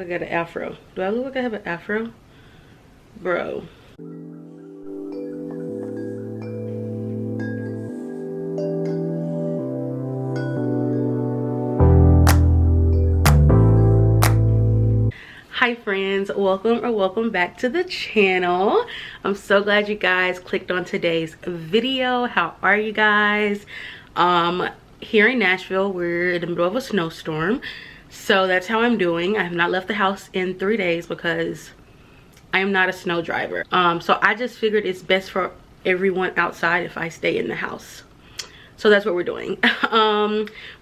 I got an afro. Do I look like I have an afro? Bro. Hi friends, welcome back to the channel. I'm so glad you guys clicked on today's video. How are you guys? Here in Nashville, we're in the middle of a snowstorm, so that's how I'm doing. I have not left the house in 3 days because I am not a snow driver. So I just figured it's best for everyone outside if I stay in the house. So that's what we're doing.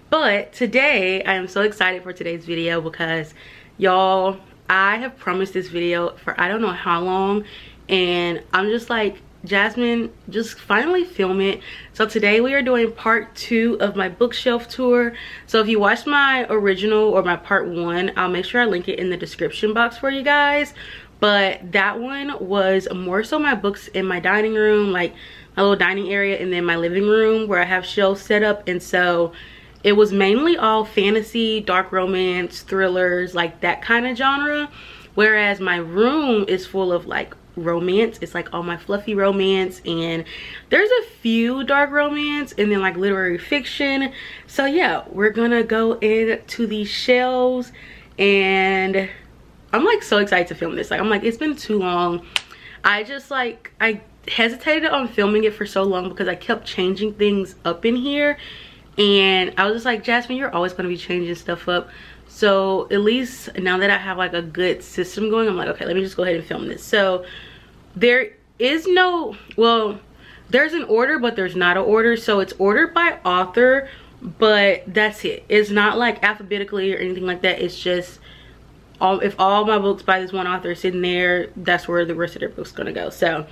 But today I am so excited for today's video because y'all, I have promised this video for I don't know how long, and I'm just like, Jasmine, just finally film it. So today we are doing part 2 of my bookshelf tour. So if you watched my original or my part 1, I'll make sure I link it in the description box for you guys. But that one was more so my books in my dining room, like my little dining area, and then my living room where I have shelves set up. And so it was mainly all fantasy, dark romance, thrillers, like that kind of genre. Whereas my room is full of like romance. It's like all my fluffy romance, and there's a few dark romance and then like literary fiction. So yeah, we're gonna go into these shelves, and I'm like so excited to film this. Like, I'm like, it's been too long. I hesitated on filming it for so long because I kept changing things up in here, and I was just like, Jasmine, you're always going to be changing stuff up. So at least now that I have like a good system going, I'm like, okay, let me just go ahead and film this. So there is no, well, there's an order, but there's not an order. So it's ordered by author, but that's it. It's not like alphabetically or anything like that. It's just if all my books by this one author are sitting there, that's where the rest of their books gonna go. So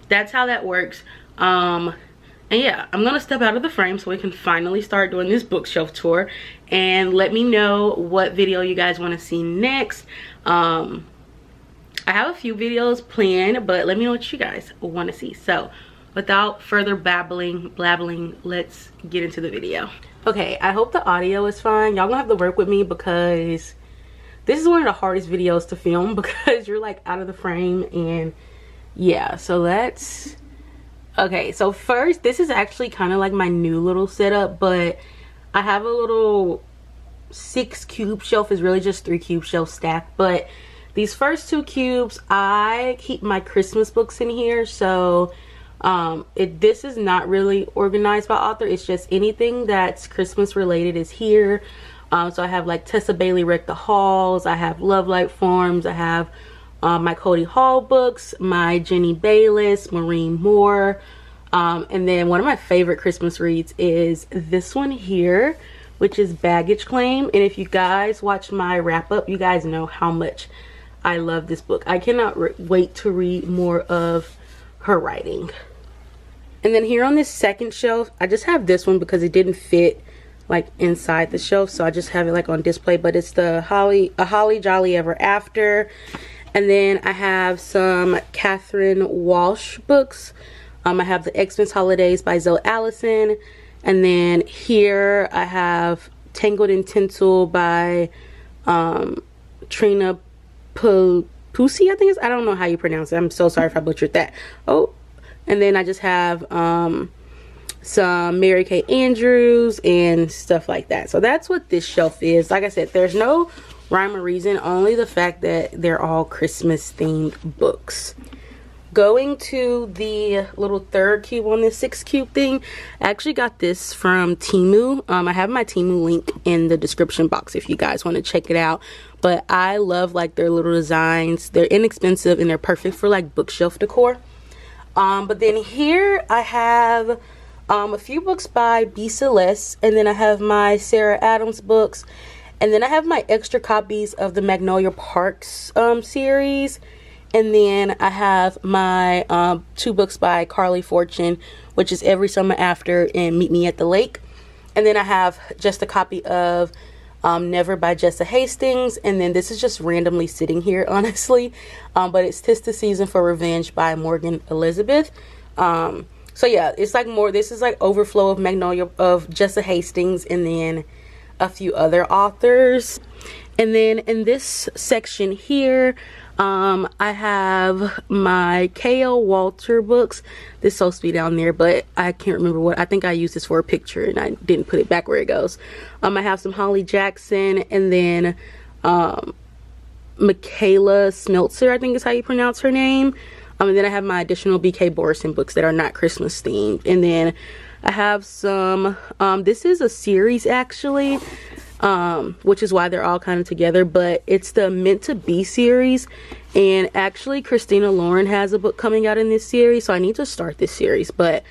that's how that works. And yeah, I'm gonna step out of the frame so we can finally start doing this bookshelf tour, and let me know what video you guys want to see next. I have a few videos planned, but let me know what you guys want to see. So without further blabbling, let's get into the video. Okay, I hope the audio is fine. Y'all gonna have to work with me because this is one of the hardest videos to film because you're like out of the frame. And yeah, so let's, okay, so first, this is actually kind of like my new little setup, but I have a little 6 cube shelf. Is really just 3 cube shelf stacked, but these first 2 cubes, I keep my Christmas books in here. So this is not really organized by author. It's just anything that's Christmas related is here. So I have like Tessa Bailey Wreck the Halls, I have Love Light Forms, I have my Cody Hall books, my Jenny Bayless, Maureen Moore, and then one of my favorite Christmas reads is this one here, which is Baggage Claim. And if you guys watch my wrap up, you guys know how much I love this book. I cannot wait to read more of her writing. And then here on this second shelf, I just have this one because it didn't fit like inside the shelf, so I just have it like on display. But it's the Holly Jolly Ever After. And then I have some Catherine Walsh books. I have the Xmas Holidays by Zoe Allison. And then here I have Tangled in Tinsel by Trina Pucci, I think it's, I don't know how you pronounce it. I'm so sorry if I butchered that. Oh, and then I just have some Mary Kay Andrews and stuff like that. So that's what this shelf is. Like I said, there's no rhyme or reason, only the fact that they're all Christmas themed books. Going to the little 3rd cube on this 6 cube thing, I actually got this from Temu. I have my Temu link in the description box if you guys want to check it out. But I love like their little designs. They're inexpensive and they're perfect for like bookshelf decor. But then here I have a few books by B. Celeste, and then I have my Sarah Adams books, and then I have my extra copies of the Magnolia Parks series, and then I have my 2 books by Carly Fortune, which is Every Summer After and Meet Me at the Lake. And then I have just a copy of Never by Jessa Hastings, and then this is just randomly sitting here, honestly, but it's 'Tis the Season for Revenge by Morgan Elizabeth. So yeah, it's like more, this is like overflow of Magnolia, of Jessa Hastings, and then a few other authors. And then in this section here, I have my K.L. Walter books. This is supposed to be down there, but I can't remember what. I think I used this for a picture and I didn't put it back where it goes. I have some Holly Jackson, and then Michaela Smeltzer, I think is how you pronounce her name. And then I have my additional B.K. Borison books that are not Christmas themed. And then I have some, this is a series actually, which is why they're all kind of together, but it's the Meant to Be series. And actually Christina Lauren has a book coming out in this series, so I need to start this series, but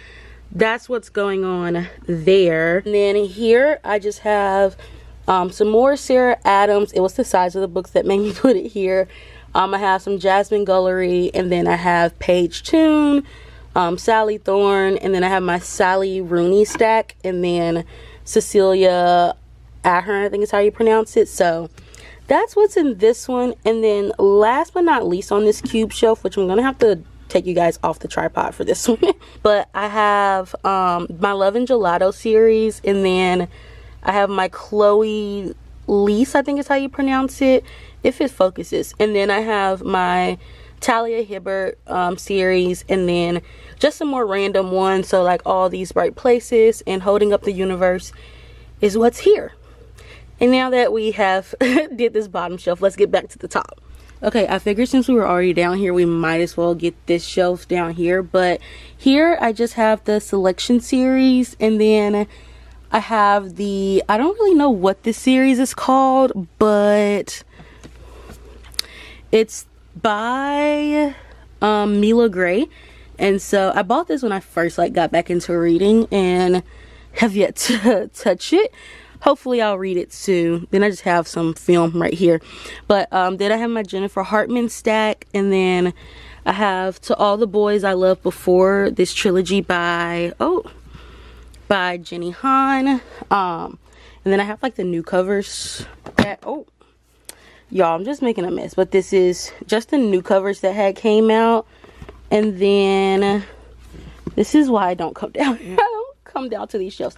that's what's going on there. And then here I just have some more Sarah Adams. It was the size of the books that made me put it here. I have some Jasmine Gullery, and then I have Paige Toon, Sally Thorne, and then I have my Sally Rooney stack, and then Cecilia Ahern, I think is how you pronounce it. So that's what's in this one. And then last but not least on this cube shelf, which I'm gonna have to take you guys off the tripod for this one, but I have my Love and Gelato series, and then I have my Chloe Lease, I think is how you pronounce it, if it focuses. And then I have my Talia Hibbert series, and then just some more random ones. So like All These Bright Places and Holding Up the Universe is what's here. And now that we have did this bottom shelf, let's get back to the top. Okay, I figured since we were already down here, we might as well get this shelf down here. But here I just have the Selection series, and then I have the, I don't really know what this series is called, but it's by Mila Gray. And so I bought this when I first got back into reading and have yet to touch it. Hopefully I'll read it soon. Then I just have some film right here. But then I have my Jennifer Hartman stack, and then I have To All the Boys I Loved Before, this trilogy by Jenny Han. And then I have the new covers that, y'all, I'm just making a mess, but this is just the new covers that had came out. And then this is why I don't come down. I don't come down to these shelves.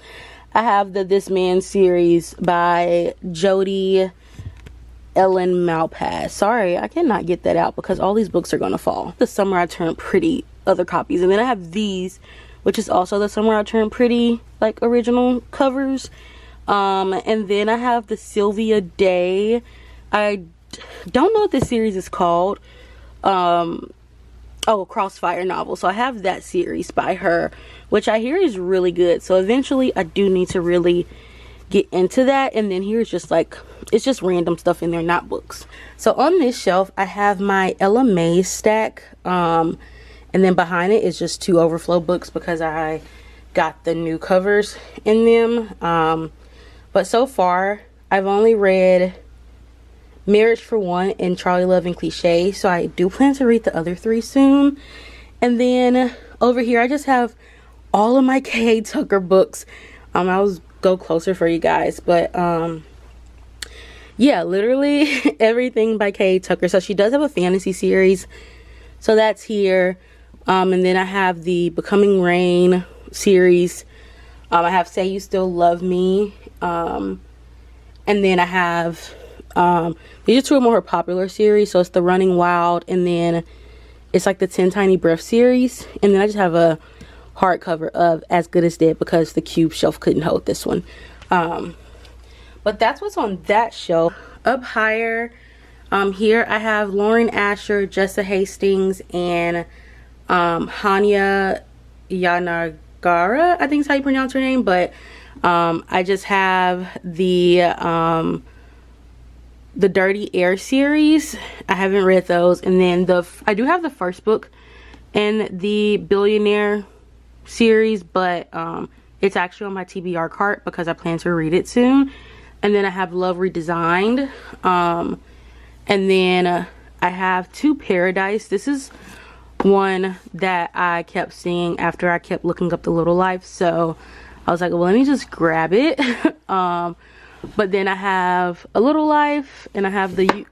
I have the This Man series by Jody Ellen Malpass. Sorry, I cannot get that out because all these books are gonna fall. The Summer I Turned Pretty other copies. And then I have these, which is also the Summer I Turned Pretty original covers. And then I have the Sylvia Day. I don't know what this series is called. Crossfire novel. So I have that series by her, which I hear is really good. So eventually I do need to really get into that. And then here's just it's just random stuff in there, not books. So on this shelf I have my Ella May stack, and then behind it is just 2 overflow books because I got the new covers in them. But so far I've only read Marriage for One and Charlie Love and Cliché, so I do plan to read the other 3 soon. And then over here I just have all of my K.A. Tucker books. I'll go closer for you guys, but yeah, literally everything by K.A. Tucker. So she does have a fantasy series, so that's here. And then I have the Becoming Rain series. I have Say You Still Love Me, and then I have these are 2 more popular series. So it's the Running Wild, and then it's the 10 Tiny Breath series. And then I just have a hardcover of As Good as Dead because the cube shelf couldn't hold this one. But that's what's on that shelf. Up higher, here I have Lauren Asher, Jessa Hastings, and Hanya Yanagara, I think is how you pronounce her name. But I just have the Dirty Air series. I haven't read those. And then I do have the first book in the Billionaire series, but it's actually on my TBR cart because I plan to read it soon. And then I have Love Redesigned, and then I have To Paradise. This is one that I kept seeing after I kept looking up The Little Life, so I was like, well, let me just grab it. But then I have A Little Life, and I have the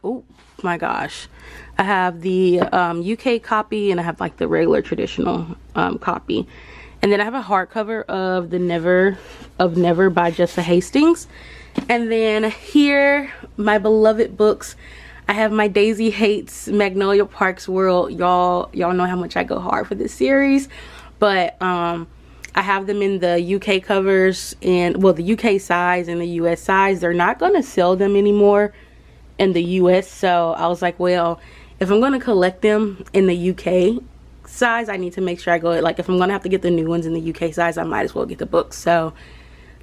I have the UK copy, and I have the regular traditional copy. And then I have a hardcover of Never by Jessa Hastings. And then here, my beloved books. I have my Daisy Hates Magnolia Parks World. Y'all know how much I go hard for this series. But I have them in the UK covers, and well, the UK size and the US size. They're not gonna sell them anymore in the US, so I was like, well, if I'm gonna collect them in the UK size, I need to make sure I go, like, if I'm gonna have to get the new ones in the UK size, I might as well get the books. So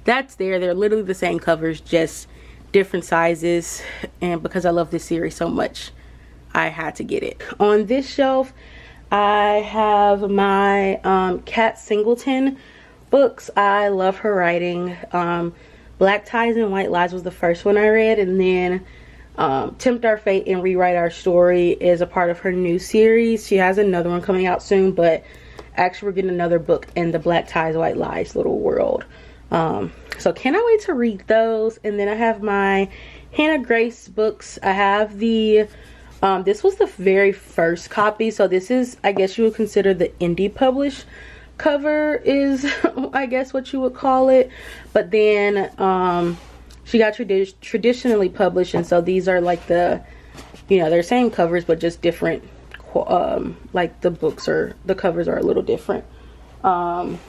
that's there. They're literally the same covers, just different sizes, and because I love this series so much, I had to get it. On this shelf, I have my Kat Singleton books. I love her writing. Black Ties and White Lies was the first one I read, and then Tempt Our Fate and Rewrite Our Story is a part of her new series. She has another one coming out soon, but actually we're getting another book in the Black Ties, White Lies little world. So cannot wait to read those. And then I have my Hannah Grace books. I have the this was the very first copy, so this is, I guess you would consider the indie published cover, is I guess what you would call it. But then she got traditionally published, and so these are like the, you know, they're same covers but just different, like the books are, the covers are a little different. I'm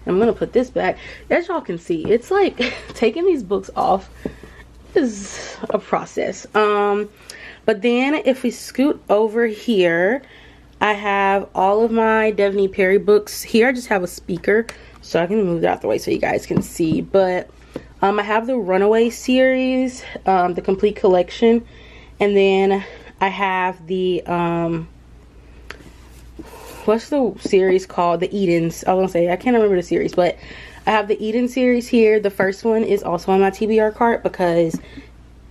gonna put this back. As y'all can see, it's like taking these books off is a process. But then if we scoot over here, I have all of my Devney Perry books. Here I just have a speaker, so I can move that out the way so you guys can see. But I have the Runaway series, the complete collection, and then I have the what's the series called? The Edens. I was gonna say, I can't remember the series, but I have the Eden series here. The first one is also on my TBR cart because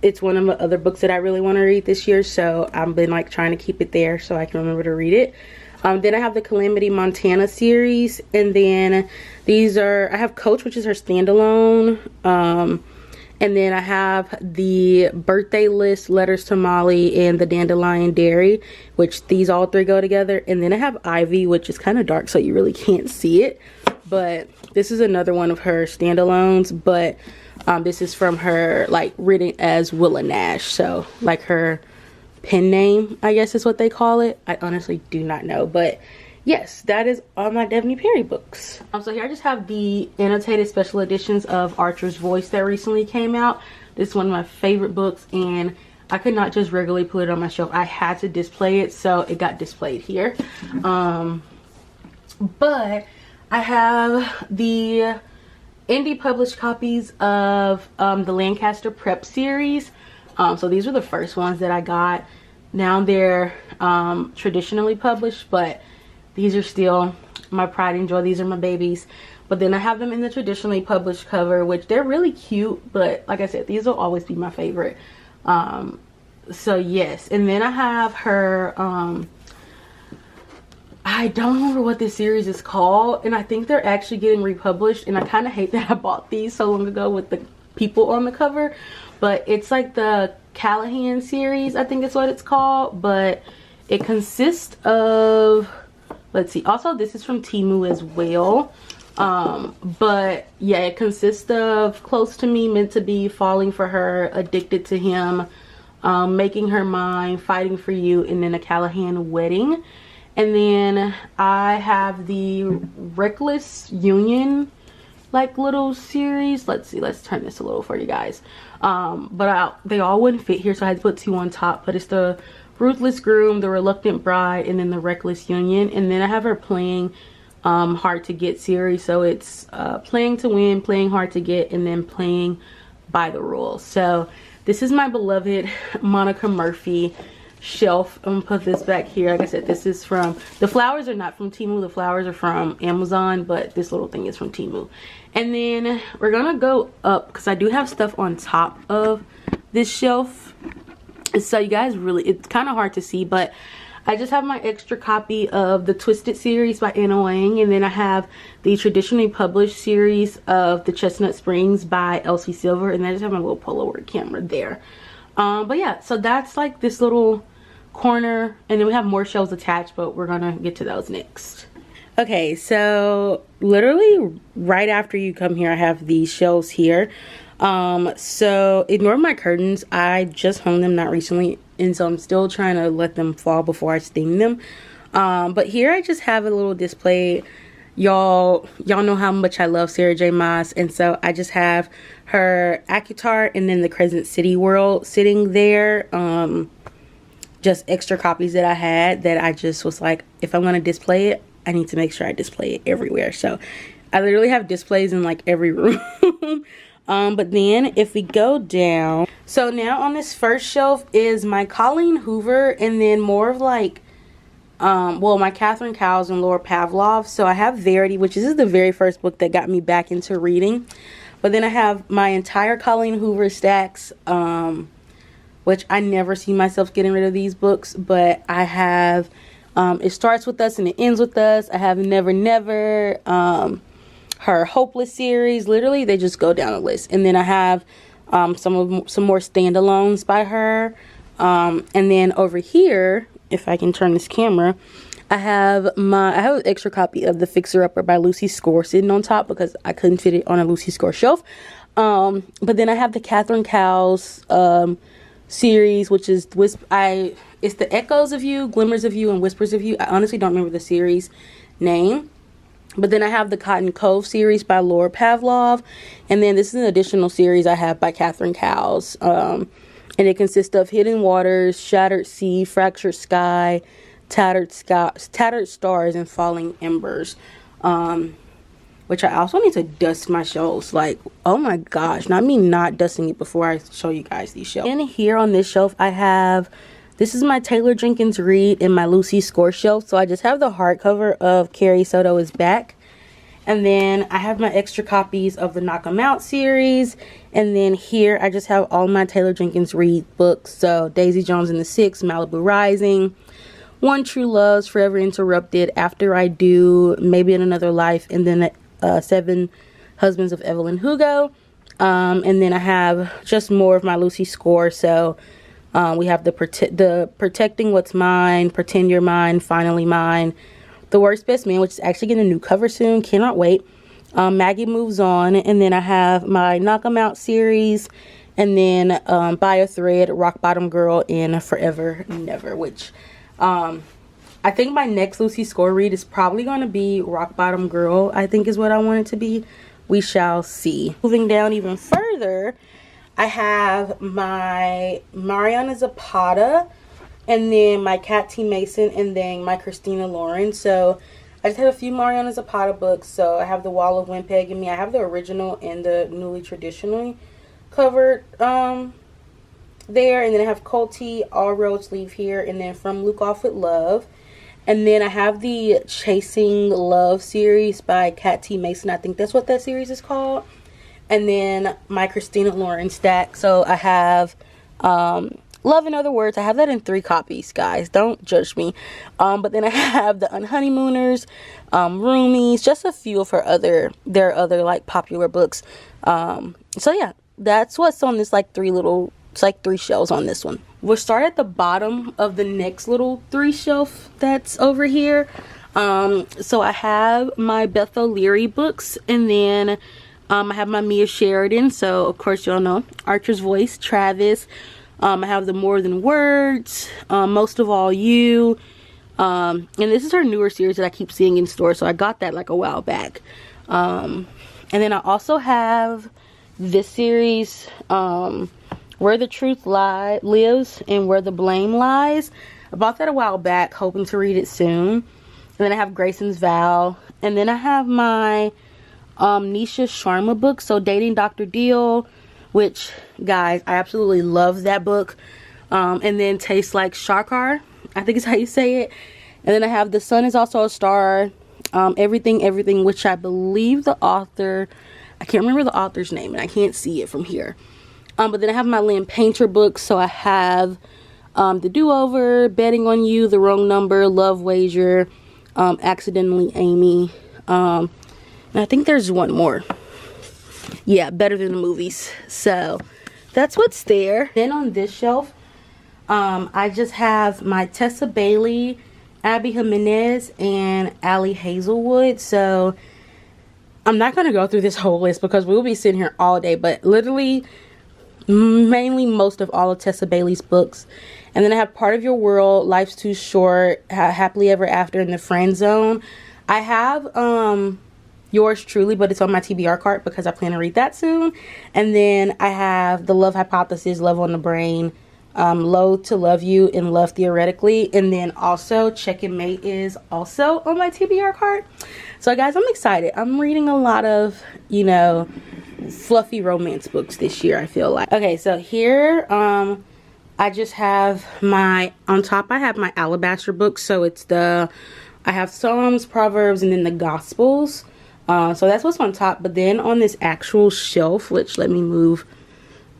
it's one of the other books that I really want to read this year, so I've been like trying to keep it there so I can remember to read it. Then I have the Calamity Montana series, and then these are, I have Coach, which is her standalone, and then I have the Birthday List, Letters to Molly, and the Dandelion Dairy, which these all three go together. And then I have Ivy, which is kind of dark, so you really can't see it, but this is another one of her standalones. But this is from her, like, written as Willa Nash, so like her pen name, I guess is what they call it. I honestly do not know, but yes, that is all my Devney Perry books. So here I just have the annotated special editions of Archer's Voice that recently came out. This is one of my favorite books, and I could not just regularly put it on my shelf. I had to display it, so it got displayed here. But I have the indie published copies of the Lancaster Prep series. So these were the first ones that I got. Now they're traditionally published, but these are still my pride and joy. These are my babies. But then I have them in the traditionally published cover, which they're really cute, but like I said, these will always be my favorite. So yes. And then I have her I don't remember what this series is called, and I think they're actually getting republished, and I kind of hate that I bought these so long ago with the people on the cover. But it's like the Callahan series, I think is what it's called. But it consists of, let's see, also this is from Temu as well. But yeah, it consists of Close to Me, Meant to Be, Falling for Her, Addicted to Him, Making Her Mine, Fighting for You, and then a Callahan Wedding. And then I have the Reckless Union, like, little series. Let's see, let's turn this a little for you guys. But they all wouldn't fit here, so I had to put two on top. But it's the Ruthless Groom, the Reluctant Bride, and then the Reckless Union. And then I have her Playing Hard to Get series. So it's Playing to Win, Playing Hard to Get, and then Playing by the Rules. So this is my beloved Monica Murphy shelf. I'm gonna put this back here. Like I said, this is from, the flowers are not from Temu, the flowers are from Amazon, but this little thing is from Temu. And then we're gonna go up because I do have stuff on top of this shelf, so you guys really, it's kind of hard to see, but I just have my extra copy of the Twisted series by Anna Wang, and then I have the traditionally published series of the Chestnut Springs by Elsie Silver, and I just have my little Polaroid camera there. But yeah, so that's like this little corner, and then we have more shelves attached, but we're gonna get to those next. Okay, so literally right after you come here, I have these shelves here. So ignore my curtains. I just hung them not recently, and so I'm still trying to let them fall before I steam them. But here I just have a little display. Y'all know how much I love Sarah J Maas, and so I just have her AccuTart and then the Crescent City World sitting there. Just extra copies that I had that I just was like, if I'm gonna display it, I need to make sure I display it everywhere. So I literally have displays in like every room. But then if we go down, so now on this first shelf is my Colleen Hoover, and then more of like well, my Catherine Cowles and Laura Pavlov. So I have Verity, which is the very first book that got me back into reading. But then I have my entire Colleen Hoover stacks, which I never see myself getting rid of these books. But I have It Starts With Us and It Ends With Us. I have Never Never, her Hopeless series. Literally, they just go down the list. And then I have some more standalones by her. And then over here, if I can turn this camera, I have an extra copy of The Fixer Upper by Lucy Score sitting on top because I couldn't fit it on a Lucy Score shelf. But then I have the Catherine Cowles series, which is it's the Echoes of You, Glimmers of You, and Whispers of You. I honestly don't remember the series name. But then I have the Cotton Cove series by Laura Pavlov, and then this is an additional series I have by Catherine Cowles. And it consists of Hidden Waters, Shattered Sea, Fractured Sky, Tattered Stars, and Falling Embers. Which I also need to dust my shelves. Like, oh my gosh, not me not dusting it before I show you guys these shelves. And here on this shelf, I have, this is my Taylor Jenkins Reid and my Lucy Score shelf. So I just have the hardcover of Carrie Soto Is Back. And then I have my extra copies of the Knock 'Em Out series. And then here I just have all my Taylor Jenkins Reid books. So Daisy Jones and the Six, Malibu Rising, One True Loves, Forever Interrupted, After I Do, Maybe in Another Life, and then 7 Husbands of Evelyn Hugo. And then I have just more of my Lucy Score. So we have the Protecting What's Mine, Pretend You're Mine, Finally Mine, The Worst Best Man, which is actually getting a new cover soon. Cannot wait. Maggie Moves On. And then I have my Knock 'Em Out series. And then By a Thread, Rock Bottom Girl, and Forever Never. Which I think my next Lucy Score read is probably going to be Rock Bottom Girl, I think is what I want it to be. We shall see. Moving down even further, I have my Mariana Zapata, and then my Kat T. Mason, and then my Christina Lauren. So I just have a few Mariana Zapata books. So I have The Wall of Winnipeg in Me. I have the original and the newly traditionally covered there. And then I have Cold Tea, All Roads Leave Here, and then From Luke Off With Love. And then I have the Chasing Love series by Kat T. Mason. I think that's what that series is called. And then my Christina Lauren stack. So I have Love in Other Words. I have that in 3 copies, guys. Don't judge me. But then I have the Unhoneymooners, Roomies, just a few of their other like popular books. So yeah, that's what's on this like 3 shelves on this one. We'll start at the bottom of the next little 3 shelf that's over here. So I have my Beth O'Leary books, and then I have my Mia Sheridan. So of course y'all know Archer's Voice, Travis. I have the More Than Words, Most of All You, and this is her newer series that I keep seeing in stores, so I got that like a while back. And then I also have this series, Where the Truth Lives and Where the Blame Lies. I bought that a while back, hoping to read it soon. And then I have Grayson's Vow, and then I have my Nisha Sharma book, so Dating Dr. Deal, which, guys, I absolutely love that book. And then Tastes Like Shakar, I think is how you say it. And then I have The Sun Is Also a Star, Everything, which I believe the author, I can't remember the author's name, and I can't see it from here. But then I have my Lynn Painter books, so I have The Do-Over, Betting on You, The Wrong Number, Love Wager, Accidentally Amy, and I think there's one more. Yeah, Better Than the Movies. So that's what's there. Then on this shelf, I just have my Tessa Bailey Abby Jimenez and Allie Hazelwood. So I'm not going to go through this whole list because we'll be sitting here all day, but literally mainly most of all of Tessa Bailey's books. And then I have Part of Your World, Life's Too Short, Happily Ever After, in the Friend Zone. I have Yours Truly, but it's on my TBR cart because I plan to read that soon. And then I have The Love Hypothesis, Love on the Brain, Loathe to Love You, and Love Theoretically. And then also Check and Mate is also on my TBR cart. So guys, I'm excited. I'm reading a lot of, you know, fluffy romance books this year, I feel like. Okay, so here I just have my, on top I have my Alabaster books. So it's I have Psalms, Proverbs, and then the Gospels. So that's what's on top. But then on this actual shelf, which, let me move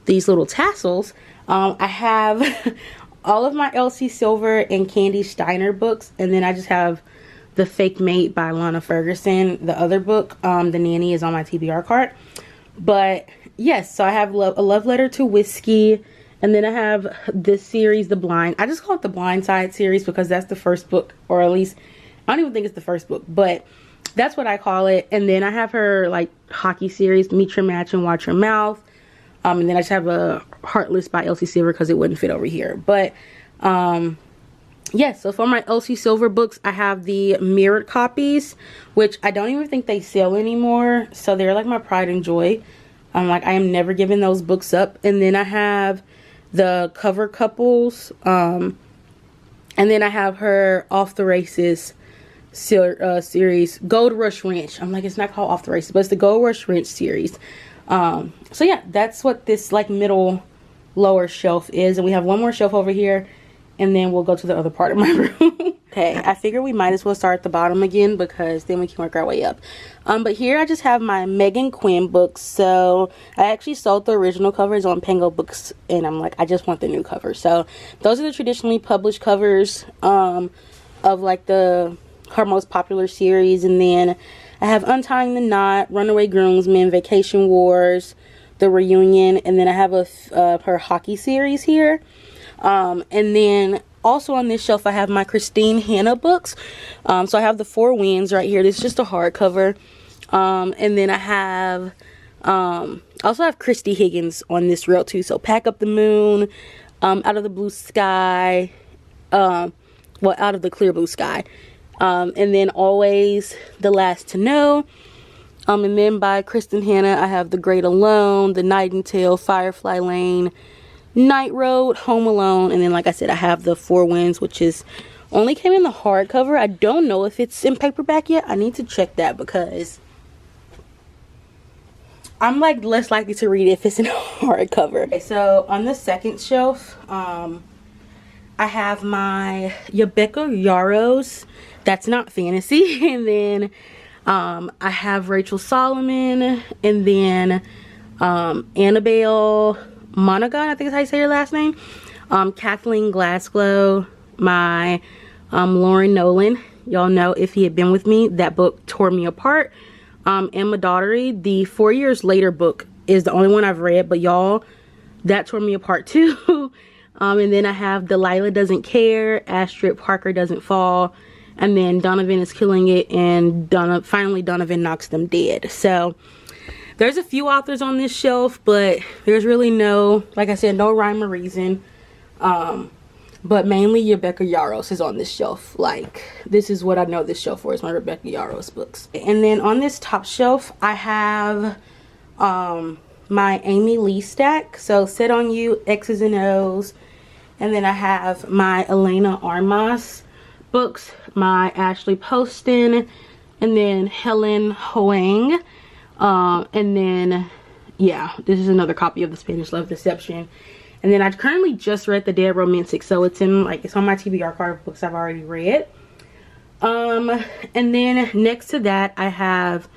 these little tassels, I have all of my Elsie Silver and Candy Steiner books. And then I just have The Fake Mate by Lana Ferguson. The other book, The Nanny, is on my TBR cart. But yes, so I have A Love Letter to Whiskey. And then I have this series, The Blind. I just call it the Blind Side series because that's the first book. Or at least, I don't even think it's the first book. But that's what I call it. And then I have her like hockey series, Meet Your Match and Watch Your Mouth. And then I just have a Heartless by Elsie Silver because it wouldn't fit over here. But yes, so for my Elsie Silver books, I have the mirrored copies, which I don't even think they sell anymore. So they're like my pride and joy. I am never giving those books up. And then I have the cover couples. And then I have her Off the Races series, Gold Rush Ranch. I'm like, it's not called Off the Races, but it's the Gold Rush Ranch series. So yeah, that's what this like middle lower shelf is. And we have one more shelf over here, and then we'll go to the other part of my room. Okay, I figure we might as well start at the bottom again because then we can work our way up. But here I just have my Megan Quinn books. So I actually sold the original covers on Pango Books, and I'm like, I just want the new cover. So those are the traditionally published covers of like her most popular series. And then I have Untying the Knot, Runaway Groomsmen, Vacation Wars, The Reunion, and then I have her hockey series here. And then also on this shelf I have my Christine Hanna books. So I have The Four Winds right here. This is just a hardcover. And then I have also have Christy Higgins on this reel too. So Pack Up the Moon, Out of the Blue Sky, well, Out of the Clear Blue Sky. And then Always, The Last to Know. And then by Kristen Hanna, I have The Great Alone, The Nightingale, Firefly Lane, Night Road, Home Alone. And then, like I said, I have The Four Winds, which is only came in the hardcover. I don't know if it's in paperback yet. I need to check that because I'm like less likely to read it if it's in hardcover. Okay, so on the second shelf, I have my Rebecca Yarros, That's Not Fantasy. And then I have Rachel Solomon, and then Annabelle Monaghan, I think is how you say her last name. Kathleen Glasgow, my Lauren Nolan. Y'all know If He Had Been With Me. That book tore me apart. Emma Daughtery, the 4 Years Later book, is the only one I've read, but y'all, that tore me apart too. And then I have Delilah Doesn't Care, Astrid Parker Doesn't Fall, and then Donovan Is Killing It, and finally Donovan Knocks Them Dead. So there's a few authors on this shelf, but there's really no, like I said, no rhyme or reason. But mainly Rebecca Yarros is on this shelf. Like, this is what I know this shelf for, is my Rebecca Yarros books. And then on this top shelf, I have my Amy Lee stack. So Set on You, X's and O's. And then I have my Elena Armas books, my Ashley Poston, and then Helen Hoang. And then, yeah, this is another copy of The Spanish Love Deception. And then I currently just read The Dead Romantic, so it's on my TBR card of books I've already read. And then next to that, I have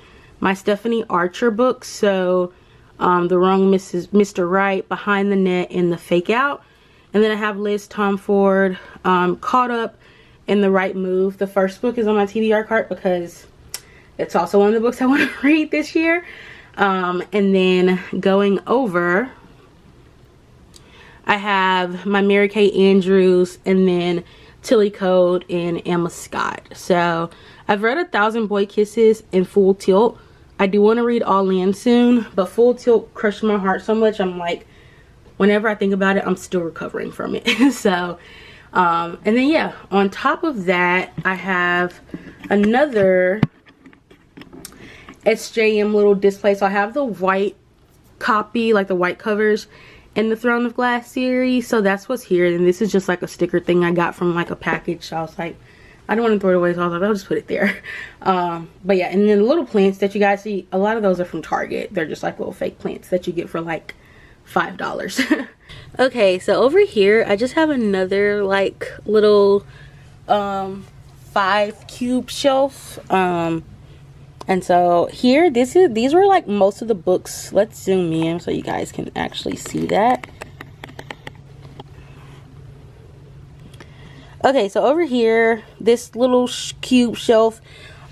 my Stephanie Archer books. So The Wrong Mr. Right, Behind the Net, and The Fake Out. And then I have Liz Tomford, Caught Up, and The Right Move. The first book is on my TBR card because it's also one of the books I want to read this year. And then going over, I have my Mary Kay Andrews, and then Tilly Code, and Emma Scott. So I've read 1,000 Boy Kisses and Full Tilt. I do want to read All In soon, but Full Tilt crushed my heart so much. I'm like, whenever I think about it, I'm still recovering from it. So and then yeah, on top of that, I have another SJM little display. So I have the white copy, like the white covers in the Throne of Glass series. So that's what's here. And this is just like a sticker thing I got from like a package. So I was like, I don't want to throw it away, so I was like, I'll just put it there. But yeah, and then the little plants that you guys see, a lot of those are from Target. They're just like little fake plants that you get for like $5. Okay, so over here I just have another like little 5 cube shelf. And so here, these were like most of the books. Let's zoom in so you guys can actually see that. Okay, so over here, this little cube shelf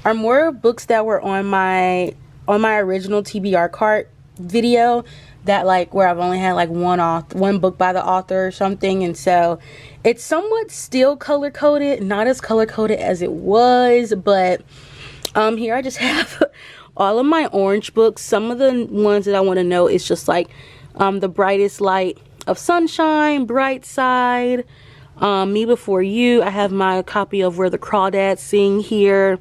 are more books that were on my original TBR cart video, that like where I've only had like one book by the author or something. And so it's somewhat still color coded, not as color coded as it was, but here I just have all of my orange books. Some of the ones that I want to know is just like The Brightest Light of Sunshine, Bright Side, Me Before You. I have my copy of Where the Crawdads Sing here,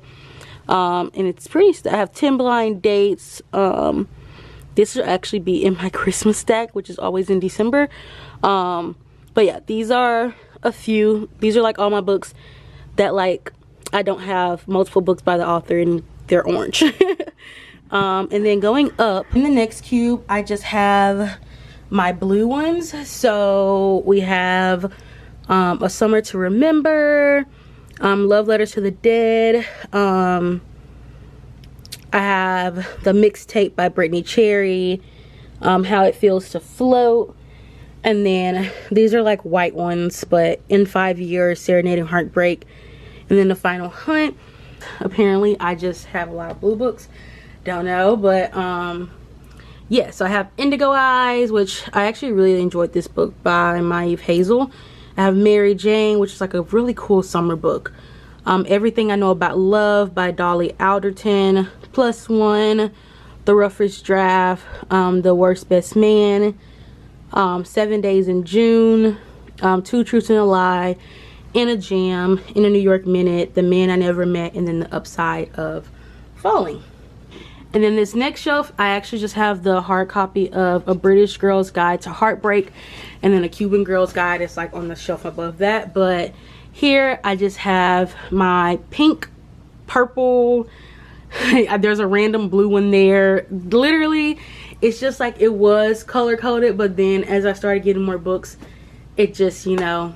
and it's pretty. I have 10 Blind Dates. This will actually be in my Christmas stack, which is always in December. But yeah, these are a few. These are like all my books that like I don't have multiple books by the author and they're orange. And then going up in the next cube, I just have my blue ones. So we have A Summer to Remember, Love Letters to the Dead. I have The Mixtape by Brittany Cherry, How It Feels to Float. And then these are like white ones, but In 5 Years, Serenading Heartbreak. And then The Final Hunt. Apparently I just have a lot of blue books, don't know, but yeah, so I have Indigo Eyes, which I actually really enjoyed this book by Maeve Hazel. I have Mary Jane, which is like a really cool summer book. Everything I Know About Love by Dolly Alderton, Plus One, The Roughest Draft, The Worst Best Man, 7 Days in June, Two Truths and a Lie, In a Jam, In a New York Minute, The Man I Never Met, and then The Upside of Falling. And then this next shelf, I actually just have the hard copy of A British Girl's Guide to Heartbreak, and then A Cuban Girl's Guide is like on the shelf above that. But here I just have my pink, purple, there's a random blue one there. Literally, it's just like it was color coded, but then as I started getting more books, it just, you know,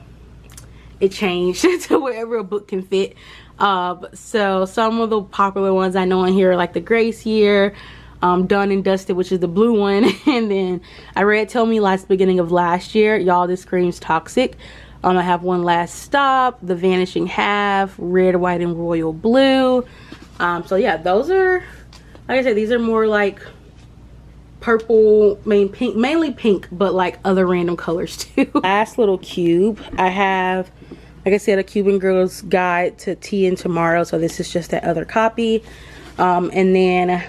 it changed to wherever a book can fit. So some of the popular ones I know in here are like The Grace Year, Done and Dusted, which is the blue one, and then I read Tell Me Lies beginning of last year, Y'all This Screams Toxic. I have One Last Stop, The Vanishing Half, Red, White, and Royal Blue. So yeah, those are, like I said, these are more like purple, pink, mainly pink, but like other random colors too. Last little cube, I have, like I said, A Cuban Girl's Guide to Tea and Tomorrow. So this is just that other copy. And then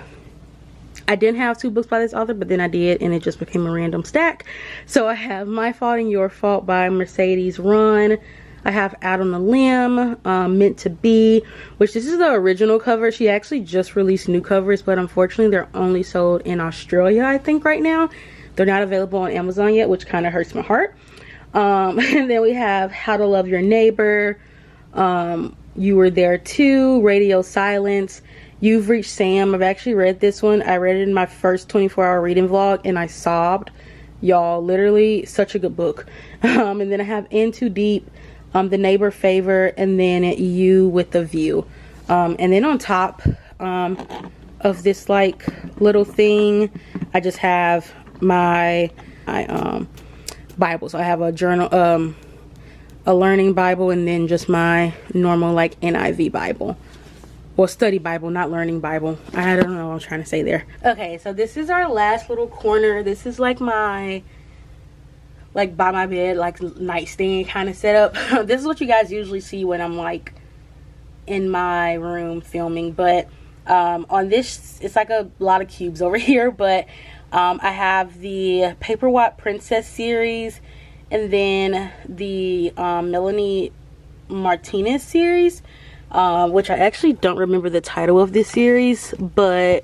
I didn't have 2 books by this author, but then I did, and it just became a random stack. So I have My Fault and Your Fault by Mercedes Run. I have Out on a Limb, Meant to Be, which this is the original cover. She actually just released new covers, but unfortunately they're only sold in Australia, I think, right now. They're not available on Amazon yet, which kind of hurts my heart. And then we have How to Love Your Neighbor, You Were There Too, Radio Silence, You've Reached Sam. I've actually read this one. I read it in my first 24-hour reading vlog and I sobbed. Y'all, literally such a good book. And then I have In Too Deep, The Neighbor Favor, and then You with the View. And then on top of this like little thing, I just have my Bible. So I have a journal, a learning Bible, and then just my normal like NIV Bible. Well, study Bible, not learning Bible. I don't know what I'm trying to say there. Okay, so this is our last little corner. This is like my like by my bed, like nightstand kind of setup. This is what you guys usually see when I'm like in my room filming, but on this, it's like a lot of cubes over here, but I have the Paper Watt Princess series, and then the Melanie Martinez series, which I actually don't remember the title of this series, but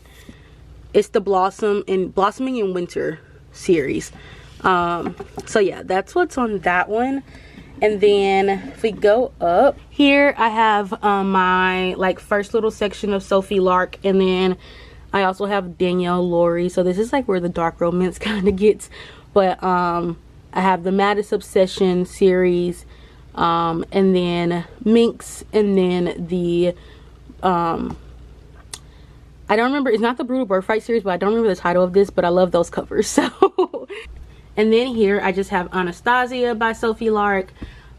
it's the Blossoming in Winter series. So yeah, that's what's on that one. And then if we go up here, I have my like first little section of Sophie Lark, and then I also have Danielle Laurie. So this is like where the dark romance kind of gets, but I have the Maddest Obsession series, and then Minx, and then the I don't remember, it's not the Brutal Birthright series, but I don't remember the title of this, but I love those covers. So and then here I just have Anastasia by Sophie Lark.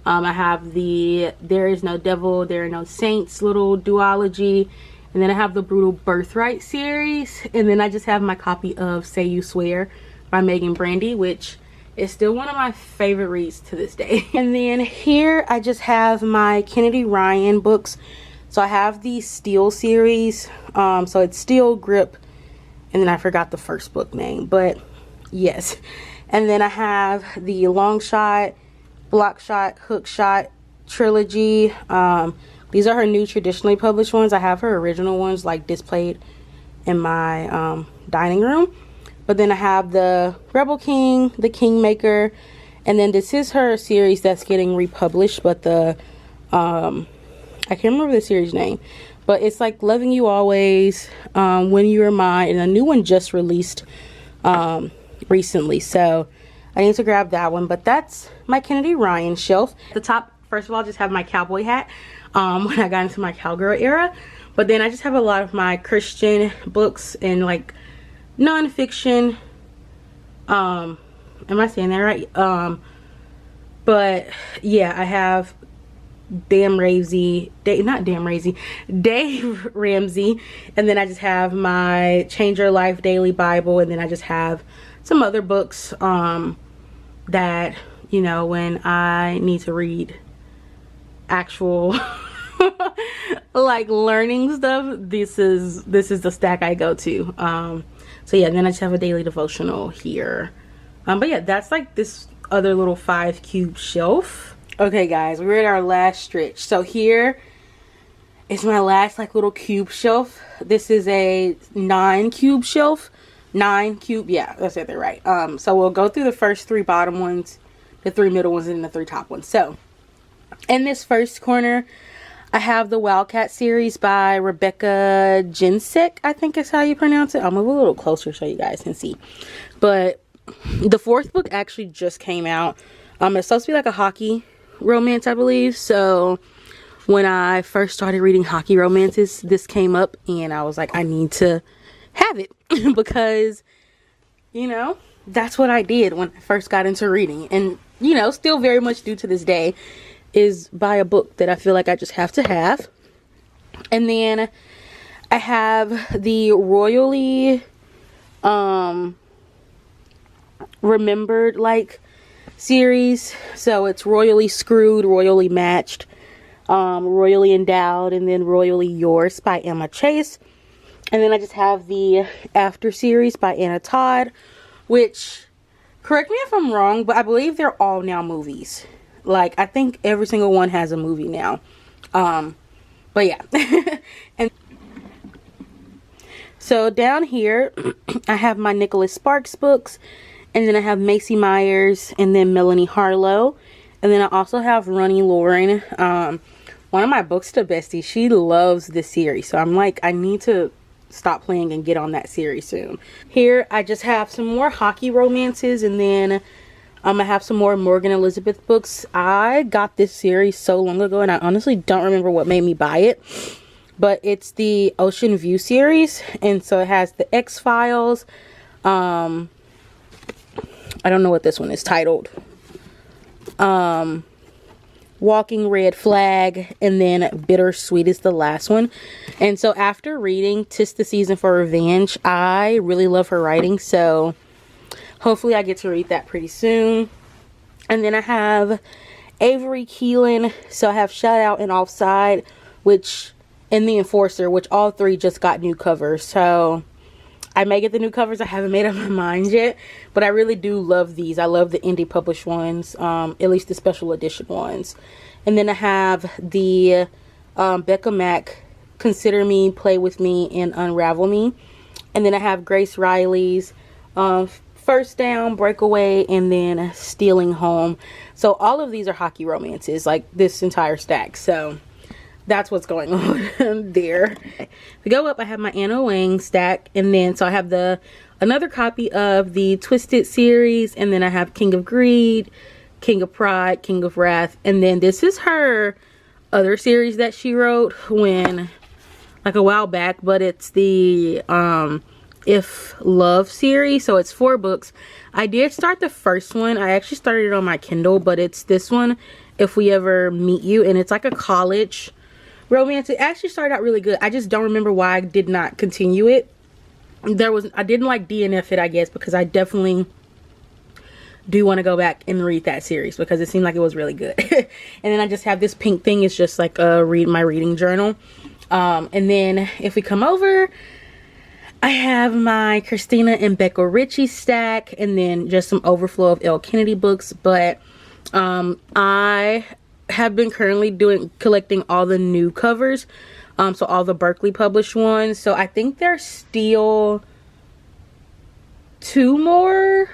I have the There Is No Devil, There Are No Saints little duology. And then I have the Brutal Birthright series. And then I just have my copy of Say You Swear by Megan Brandy, which is still one of my favorite reads to this day. And then here I just have my Kennedy Ryan books. So I have the Steel series. So it's Steel, Grip, and then I forgot the first book name, but yes. And then I have the Long Shot, Block Shot, Hook Shot trilogy. These are her new traditionally published ones. I have her original ones like displayed in my dining room. But then I have the Rebel King, the Kingmaker, and then this is her series that's getting republished, but the I can't remember the series name, but it's like Loving You Always, When You Are Mine, and a new one just released recently, so I need to grab that one. But that's my Kennedy Ryan shelf. At the top, first of all, I just have my cowboy hat when I got into my cowgirl era, but then I just have a lot of my Christian books and like nonfiction. Am I saying that right? But yeah, I have Dave Ramsey, and then I just have my Change Your Life Daily Bible, and then I just have some other books that, you know, when I need to read actual like learning stuff, this is the stack I go to. So yeah, and then I just have a daily devotional here. But yeah, that's like this other little 5 cube shelf. Okay guys, we're at our last stretch. So here is my last like little cube shelf. This is a 9 cube shelf. 9 cube, yeah, that's it, they're right. So we'll go through the first 3 bottom ones, the 3 middle ones, and the 3 top ones. So in this first corner, I have the Wildcat series by Rebecca Jinsek, I think is how you pronounce it. I'll move a little closer so you guys can see. But the 4th book actually just came out. It's supposed to be like a hockey romance, I believe. So when I first started reading hockey romances, this came up and I was like, I need to have it because, you know, that's what I did when I first got into reading, and, you know, still very much do to this day, is buy a book that I feel like I just have to have. And then I have the Royally Remembered like series. So it's Royally Screwed, Royally Matched, Royally Endowed, and then Royally Yours by Emma Chase. And then I just have the After series by Anna Todd, which, correct me if I'm wrong, but I believe they're all now movies. Like, I think every single one has a movie now. But yeah. And so down here, I have my Nicholas Sparks books. And then I have Macy Myers, and then Melanie Harlow. And then I also have Ronnie Lauren. One of my books to bestie, she loves this series. So I'm like, I need to stop playing and get on that series soon. Here I just have some more hockey romances, and then I have some more Morgan Elizabeth books. I got this series so long ago and I honestly don't remember what made me buy it, but it's the Ocean View series, and so it has the X-Files. I don't know what this one is titled. Walking Red Flag, and then Bittersweet is the last one. And so after reading 'Tis the Season for Revenge, I really love her writing, so hopefully I get to read that pretty soon. And then I have Avery Keelan. So I have Shout Out and Offside, which, and The Enforcer, which all three just got new covers. So I may get the new covers. I haven't made up my mind yet, but I really do love these. I love the indie published ones, at least the special edition ones. And then I have the Becca Mack, Consider Me, Play With Me, and Unravel Me. And then I have Grace Riley's First Down, Breakaway, and then Stealing Home. So all of these are hockey romances, like this entire stack. So that's what's going on there. To go up, I have my Anna Wang stack, and then so I have another copy of the Twisted series, and then I have King of Greed, King of Pride, King of Wrath, and then this is her other series that she wrote when, like, a while back, but it's the If Love series. So it's 4 books. I did start the first one. I actually started it on my Kindle, but it's this one, If We Ever Meet You, and it's like a college romance. It actually started out really good. I just don't remember why I did not continue it. I didn't like DNF it, I guess, because I definitely do want to go back and read that series because it seemed like it was really good. And then I just have this pink thing. It's just like my reading journal. And then if we come over, I have my Christina and Becca Ritchie stack, and then just some overflow of Elle Kennedy books. But I have been currently collecting all the new covers, so all the Berkeley published ones. So I think there's still 2 more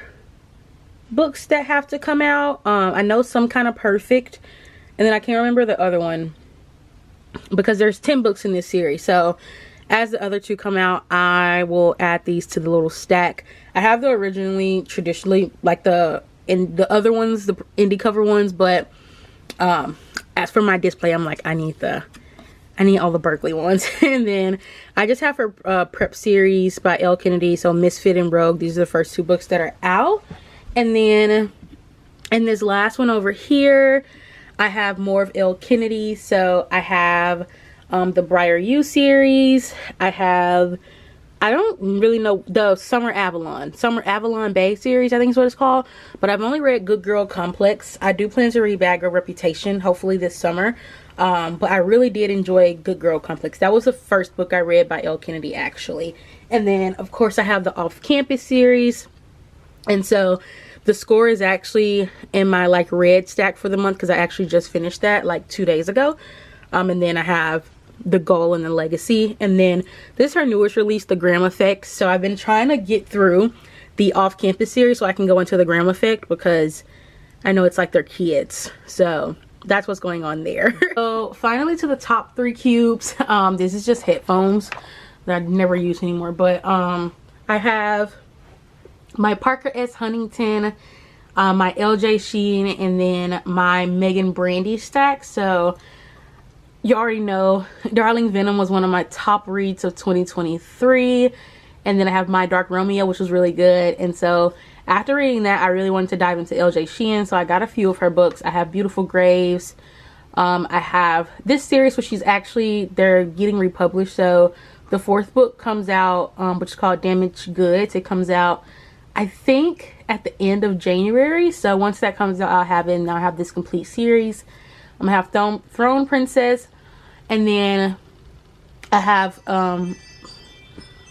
books that have to come out. I know Some Kind of Perfect, and then I can't remember the other one because there's 10 books in this series. So as the other 2 come out, I will add these to the little stack. I have the traditionally, like the other ones, the indie cover ones, but as for my display, I'm like, I need all the Berkeley ones. And then I just have her prep series by Elle Kennedy, so Misfit and Rogue. These are the first 2 books that are out. And then in this last one over here, I have more of Elle Kennedy. So I have the Briar U series. I don't really know, the Summer Avalon Bay series, I think is what it's called. But I've only read Good Girl Complex. I do plan to read Bad Girl Reputation, hopefully this summer. But I really did enjoy Good Girl Complex. That was the first book I read by Elle Kennedy, actually. And then, of course, I have the Off Campus series. And so the score is actually in my like red stack for the month because I actually just finished that like 2 days ago. And then I have The Goal and The Legacy. And then this is her newest release, The Graham Effect. So I've been trying to get through the Off Campus series so I can go into The Graham Effect because I know it's like their kids. So that's what's going on there. So finally to the top 3 cubes. This is just headphones that I never use anymore. But I have my Parker S. Huntington, my LJ Sheen, and then my Megan Brandy stack. So you already know Darling Venom was one of my top reads of 2023. And then I have My Dark Romeo, which was really good. And so after reading that, I really wanted to dive into LJ Sheehan. So I got a few of her books. I have Beautiful Graves. I have this series, which they're getting republished. So the 4th book comes out, which is called Damaged Goods. It comes out, I think, at the end of January. So once that comes out, I'll have it, and I'll have this complete series. I'm gonna have Throne Princess, and then I have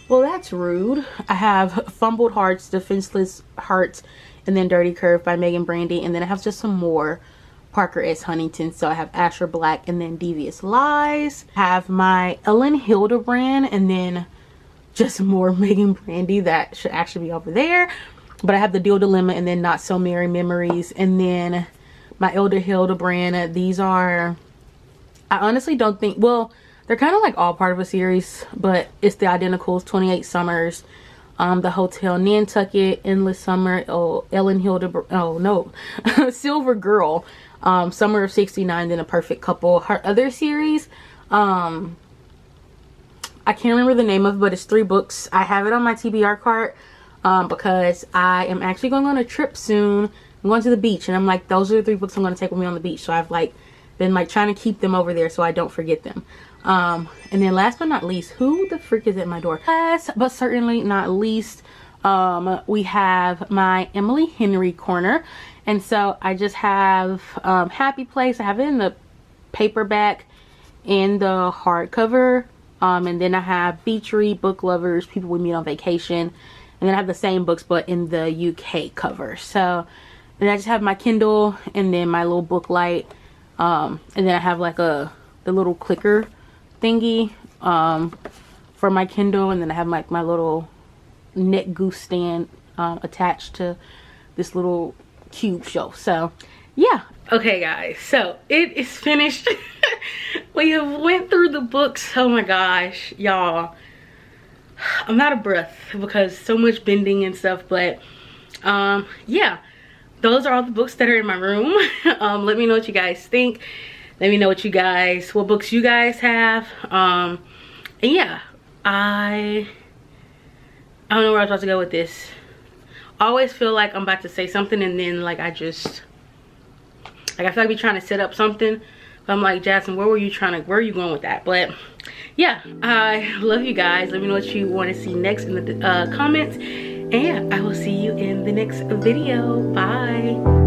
well, that's rude. I have Fumbled Hearts, Defenseless Hearts, and then Dirty Curve by Megan Brandy, and then I have just some more Parker S. Huntington. So I have Asher Black, and then Devious Lies. I have my Ellen Hildebrand, and then just more Megan Brandy that should actually be over there. But I have The Deal Dilemma, and then Not So Merry Memories, and then my Elder Hildebrand. These are, I honestly don't think, well, they're kind of like all part of a series, but it's the Identicals, 28 Summers, The Hotel Nantucket, Endless Summer, Ellen Hildebrand, oh no, Silver Girl, Summer of 69, then A Perfect Couple. Her other series, I can't remember the name of it, but it's 3 books. I have it on my TBR cart because I am actually going on a trip soon. I'm going to the beach, and I'm like, those are the 3 books I'm going to take with me on the beach. So I've like been like trying to keep them over there so I don't forget them. And then last but not least, who the frick is at my door? Last but certainly not least, we have my Emily Henry corner, And so I just have Happy Place. I have it in the paperback and the hardcover. And then I have Beach Read, Book Lovers, People We Meet on Vacation. And then I have the same books but in the UK cover. So then I just have my Kindle and then my little book light. And then I have like the little clicker thingy for my Kindle. And then I have like my little neck goose stand attached to this little cube shelf. So yeah. Okay guys, so it is finished. We have went through the books. Oh my gosh, y'all, I'm out of breath because so much bending and stuff. But yeah, those are all the books that are in my room. Let me know what you guys think. Let me know what books you guys have. And yeah, I don't know where I was about to go with this. I always feel like I'm about to say something and then like I feel like I be trying to set up something, but I'm like, Jasmine, where are you going with that? But yeah, I love you guys. Let me know what you want to see next in the comments, and I will see you in the next video. Bye.